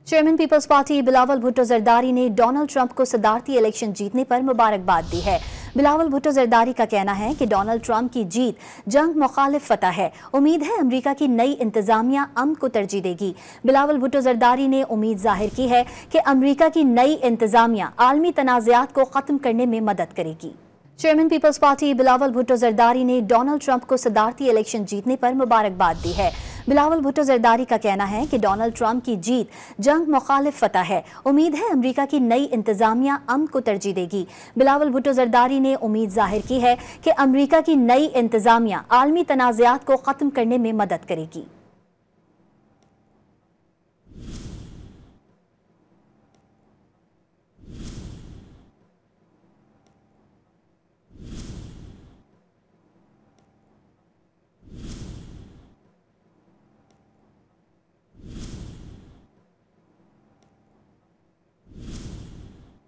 Chairman Peoples Party Bilawal Bhutto Zardari ने Donald Trump को सदारती election जीतने पर मुबारकबाद दी है। बिलावल भुट्टो जरदारी का कहना है कि डोनाल्ड ट्रंप की जीत जंग मुखालिफ फतह है। उम्मीद है अमेरिका की नई इंतजामिया अमन को तरजीह देगी। बिलावल भुट्टो जरदारी ने उम्मीद जाहिर की है कि अमेरिका की नई इंतजामिया आलमी तनाज़ात को खत्म करने में मदद करेगी। चेयरमैन पीपल्स पार्टी बिलावल भुट्टो जरदारी ने डोनाल्ड ट्रंप को सदारती इलेक्शन जीतने पर मुबारकबाद दी है। बिलावल भुट्टो जरदारी का कहना है कि डोनाल्ड ट्रंप की जीत जंग मुखालिफ फतह है। उम्मीद है अमेरिका की नई इंतजामिया अमन को तरजीह देगी। बिलावल भुट्टो जरदारी ने उम्मीद जाहिर की है कि अमेरिका की नई इंतजामिया आलमी तनाज़ात को खत्म करने में मदद करेगी।